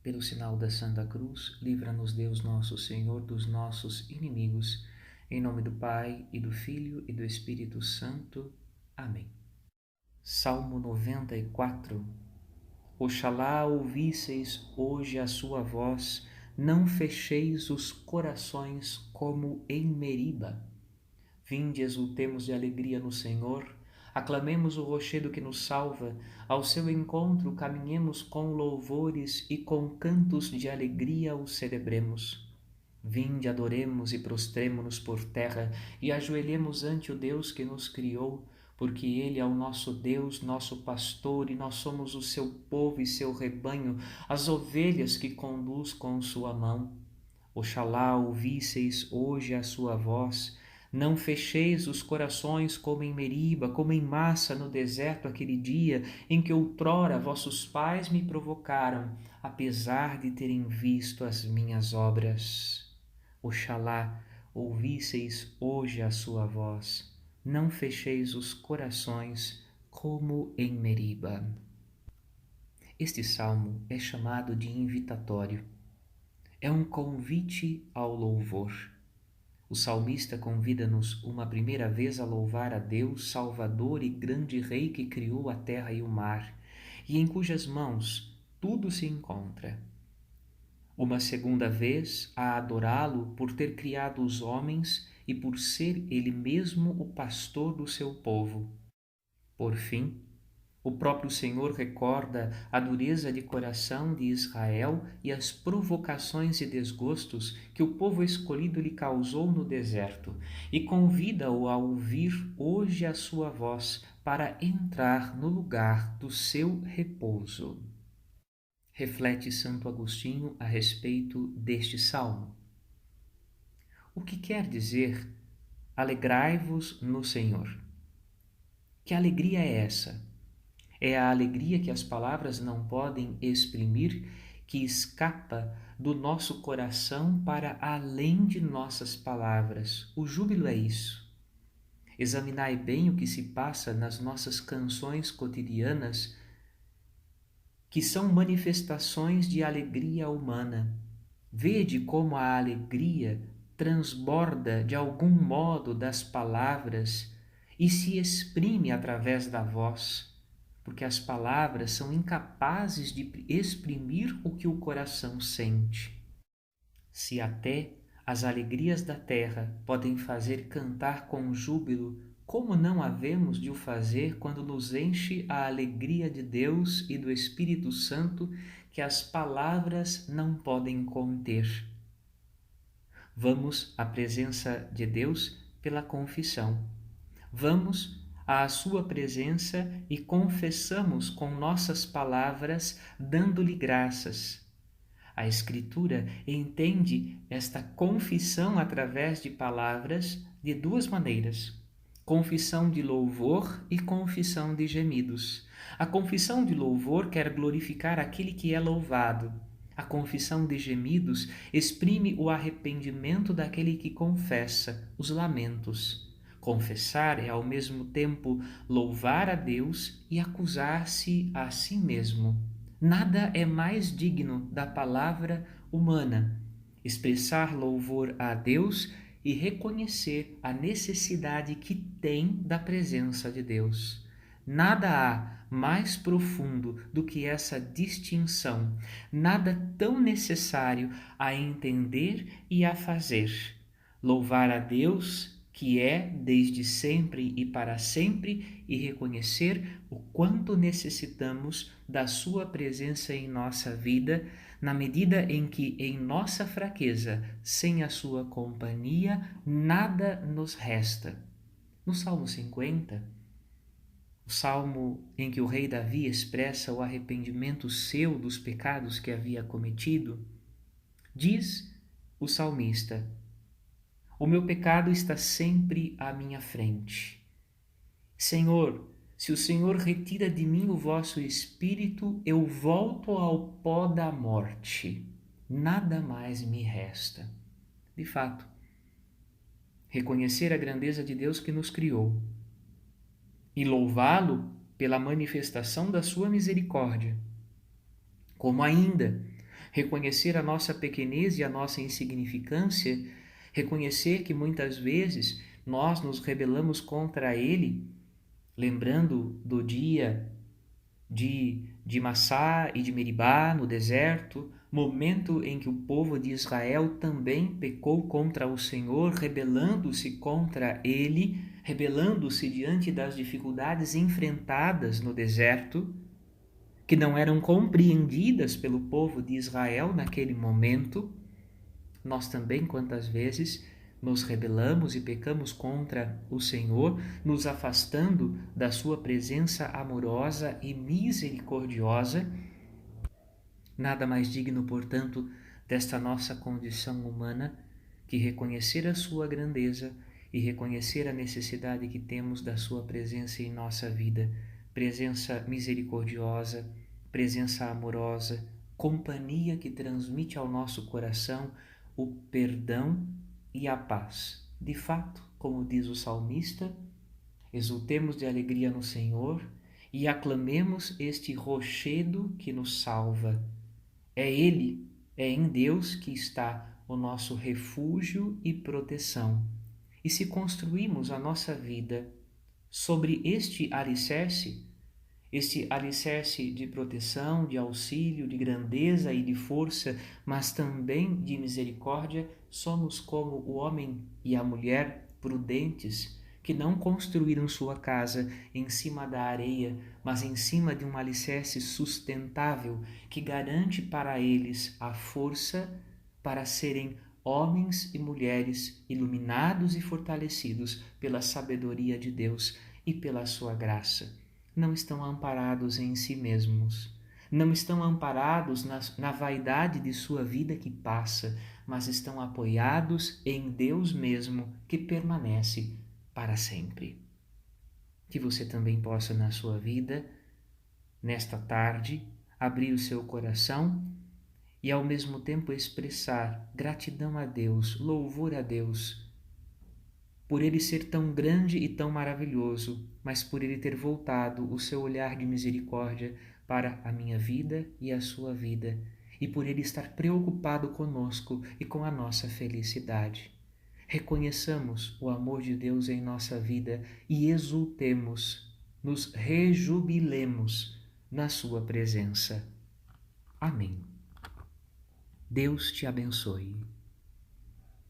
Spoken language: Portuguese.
Pelo sinal da Santa Cruz, livra-nos Deus nosso Senhor dos nossos inimigos. Em nome do Pai, e do Filho, e do Espírito Santo. Amém. Salmo 94. Oxalá ouvisseis hoje a sua voz, não fecheis os corações como em Meriba. Vinde, exultemos de alegria no Senhor, aclamemos o rochedo que nos salva, ao seu encontro caminhemos com louvores e com cantos de alegria o celebremos. Vinde, adoremos e prostremo-nos por terra e ajoelhemos ante o Deus que nos criou, porque Ele é o nosso Deus, nosso pastor, e nós somos o seu povo e seu rebanho, as ovelhas que conduz com sua mão. Oxalá ouvisseis hoje a sua voz, não fecheis os corações como em Meriba, como em Massa no deserto aquele dia em que outrora vossos pais me provocaram, apesar de terem visto as minhas obras. Oxalá ouvisseis hoje a sua voz, não fecheis os corações como em Meriba. Este salmo é chamado de invitatório. É um convite ao louvor. O salmista convida-nos uma primeira vez a louvar a Deus, Salvador e grande Rei que criou a terra e o mar, e em cujas mãos tudo se encontra. Uma segunda vez a adorá-lo por ter criado os homens e por ser ele mesmo o pastor do seu povo. Por fim, o próprio Senhor recorda a dureza de coração de Israel e as provocações e desgostos que o povo escolhido lhe causou no deserto, e convida-o a ouvir hoje a sua voz para entrar no lugar do seu repouso. Reflete Santo Agostinho a respeito deste salmo. O que quer dizer alegrai-vos no Senhor? Que alegria é essa? É a alegria que as palavras não podem exprimir, que escapa do nosso coração para além de nossas palavras. O júbilo é isso. Examinai bem o que se passa nas nossas canções cotidianas, que são manifestações de alegria humana. Vede como a alegria transborda de algum modo das palavras e se exprime através da voz, porque as palavras são incapazes de exprimir o que o coração sente. Se até as alegrias da terra podem fazer cantar com júbilo, como não havemos de o fazer quando nos enche a alegria de Deus e do Espírito Santo que as palavras não podem conter? Vamos à presença de Deus pela confissão. Vamos à sua presença e confessamos com nossas palavras, dando-lhe graças. A Escritura entende esta confissão através de palavras de duas maneiras: confissão de louvor e confissão de gemidos. A confissão de louvor quer glorificar aquele que é louvado. A confissão de gemidos exprime o arrependimento daquele que confessa, os lamentos. Confessar é ao mesmo tempo louvar a Deus e acusar-se a si mesmo. Nada é mais digno da palavra humana: expressar louvor a Deus e reconhecer a necessidade que tem da presença de Deus. Nada há mais profundo do que essa distinção, nada tão necessário a entender e a fazer. Louvar a Deus, que é desde sempre e para sempre, e reconhecer o quanto necessitamos da sua presença em nossa vida, na medida em que, em nossa fraqueza, sem a sua companhia, nada nos resta. No Salmo 50, o salmo em que o rei Davi expressa o arrependimento seu dos pecados que havia cometido, diz o salmista: o meu pecado está sempre à minha frente. Senhor, se o Senhor retira de mim o vosso espírito, eu volto ao pó da morte. Nada mais me resta. De fato, reconhecer a grandeza de Deus que nos criou e louvá-lo pela manifestação da sua misericórdia, como ainda reconhecer a nossa pequenez e a nossa insignificância, reconhecer que muitas vezes nós nos rebelamos contra Ele, lembrando do dia de Massá e de Meribá no deserto, momento em que o povo de Israel também pecou contra o Senhor, rebelando-se contra Ele, rebelando-se diante das dificuldades enfrentadas no deserto, que não eram compreendidas pelo povo de Israel naquele momento. Nós também, quantas vezes, nos rebelamos e pecamos contra o Senhor, nos afastando da sua presença amorosa e misericordiosa. Nada mais digno, portanto, desta nossa condição humana que reconhecer a sua grandeza e reconhecer a necessidade que temos da sua presença em nossa vida, presença misericordiosa, presença amorosa, companhia que transmite ao nosso coração o perdão e a paz. De fato, como diz o salmista, exultemos de alegria no Senhor e aclamemos este rochedo que nos salva. É Ele, é em Deus que está o nosso refúgio e proteção. E se construímos a nossa vida sobre este alicerce de proteção, de auxílio, de grandeza e de força, mas também de misericórdia, somos como o homem e a mulher prudentes que não construíram sua casa em cima da areia, mas em cima de um alicerce sustentável que garante para eles a força para serem homens e mulheres iluminados e fortalecidos pela sabedoria de Deus e pela sua graça. Não estão amparados em si mesmos, não estão amparados na vaidade de sua vida que passa, mas estão apoiados em Deus mesmo que permanece para sempre. Que você também possa na sua vida, nesta tarde, abrir o seu coração e ao mesmo tempo expressar gratidão a Deus, louvor a Deus, por Ele ser tão grande e tão maravilhoso, mas por Ele ter voltado o seu olhar de misericórdia para a minha vida e a sua vida, e por Ele estar preocupado conosco e com a nossa felicidade. Reconheçamos o amor de Deus em nossa vida e exultemos, nos rejubilemos na sua presença. Amém. Deus te abençoe.